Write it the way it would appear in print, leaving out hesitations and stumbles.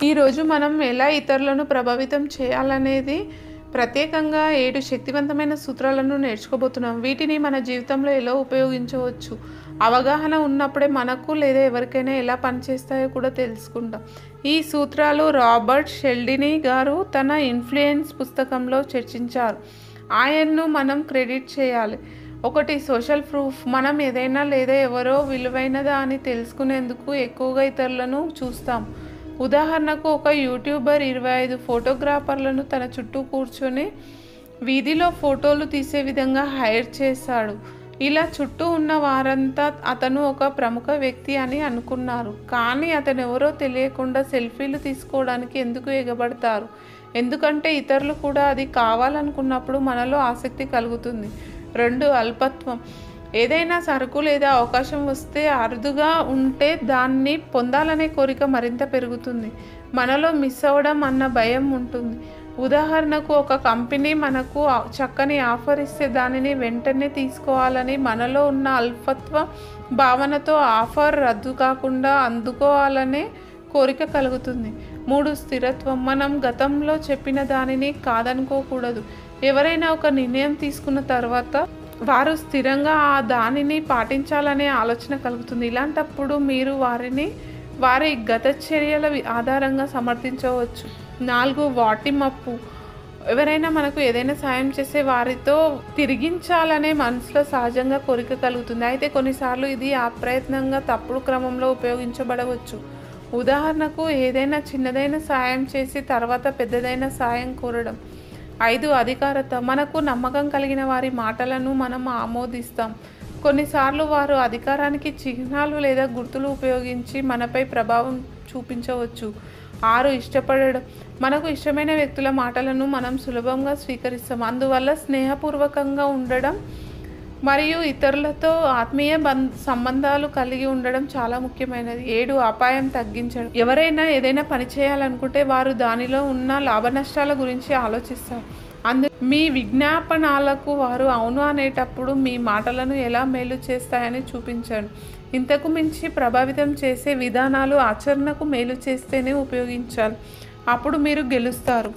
ఈరోజు మనం ఎలా ఇతరులను ప్రభావితం చేయాలనేది ప్రత్యేకంగా 7 శక్తివంతమైన సూత్రాలను నేర్చుకోబోతున్నాం. వీటిని మన జీవితంలో ఎలా ఉపయోగించవచ్చు, అవగాహన ఉన్నప్పుడే మనకు లేదా ఎవరికైనా ఎలా పనిచేస్తాయో కూడా తెలుసుకుంటాం. ఈ సూత్రాలు రాబర్ట్ షెల్డినీ గారు తన ఇన్ఫ్లుయెన్స్ పుస్తకంలో చర్చించారు. ఆయన్ను మనం క్రెడిట్ చేయాలి. 1. Social proof. మనం ఏదైనా లేదా ఎవరో విలువైనదా అని తెలుసుకునేందుకు ఎక్కువగా ఇతరులను చూస్తాం. ఉదాహరణకు, ఒక యూట్యూబర్ 25 ఫోటోగ్రాఫర్లను తన చుట్టూ కూర్చొని వీధిలో ఫోటోలు తీసే విధంగా హైర్ చేశాడు. ఇలా చుట్టూ ఉన్న వారంతా అతను ఒక ప్రముఖ వ్యక్తి అని అనుకున్నారు. కానీ అతను ఎవరో తెలియకుండా సెల్ఫీలు తీసుకోవడానికి ఎందుకు ఎగబడతారు? ఎందుకంటే ఇతరులు కూడా అది కావాలనుకున్నప్పుడు మనలో ఆసక్తి కలుగుతుంది. 2. అల్పత్వం. ఏదైనా సరుకు లేదా అవకాశం వస్తే అరుదుగా ఉంటే దాన్ని పొందాలనే కోరిక మరింత పెరుగుతుంది. మనలో మిస్ అవ్వడం అన్న భయం ఉంటుంది. ఉదాహరణకు, ఒక కంపెనీ మనకు చక్కని ఆఫర్ ఇస్తే దానిని వెంటనే తీసుకోవాలని మనలో ఉన్న అల్పత్వ భావనతో ఆఫర్ రద్దు కాకుండా అందుకోవాలనే కోరిక కలుగుతుంది. 3. స్థిరత్వం. మనం గతంలో చెప్పిన దానిని కాదనుకోకూడదు. ఎవరైనా ఒక నిర్ణయం తీసుకున్న తర్వాత వారు స్థిరంగా దానిని పాటించాలనే ఆలోచన కలుగుతుంది. ఇలాంటప్పుడు మీరు వారిని వారి గత చర్యల ఆధారంగా సమర్థించవచ్చు. 4. వాటిమప్పు. ఎవరైనా మనకు ఏదైనా సాయం చేస్తే వారితో తిరిగించాలనే మనసులో సహజంగా కోరిక కలుగుతుంది. అయితే కొన్నిసార్లు ఇది అప్రయత్నంగా తప్పుడు క్రమంలో ఉపయోగించబడవచ్చు. ఉదాహరణకు, ఏదైనా చిన్నదైన సాయం చేసి తర్వాత పెద్దదైన సాయం కోరడం. 5. అధికారత. మనకు నమ్మకం కలిగిన వారి మాటలను మనం ఆమోదిస్తాం. కొన్నిసార్లు వారు అధికారానికి చిహ్నాలు లేదా గుర్తులు ఉపయోగించి మనపై ప్రభావం చూపించవచ్చు. 6. ఇష్టపడడం. మనకు ఇష్టమైన వ్యక్తుల మాటలను మనం సులభంగా స్వీకరిస్తాం. అందువల్ల స్నేహపూర్వకంగా ఉండడం మరియు ఇతరులతో ఆత్మీయ సంబంధాలు కలిగి ఉండడం చాలా ముఖ్యమైనది. 7. అపాయం తగ్గించడం. ఎవరైనా ఏదైనా పని చేయాలనుకుంటే వారు దానిలో ఉన్న లాభనష్టాల గురించి ఆలోచిస్తారు. మీ విజ్ఞాపనాలకు వారు అవును అనేటప్పుడు మీ మాటలను ఎలా మేలు చేస్తాయని చూపించండి. ఇంతకు మించి ప్రభావితం చేసే విధానాలు ఆచరణకు మేలు చేస్తేనే ఉపయోగించాలి. అప్పుడు మీరు గెలుస్తారు.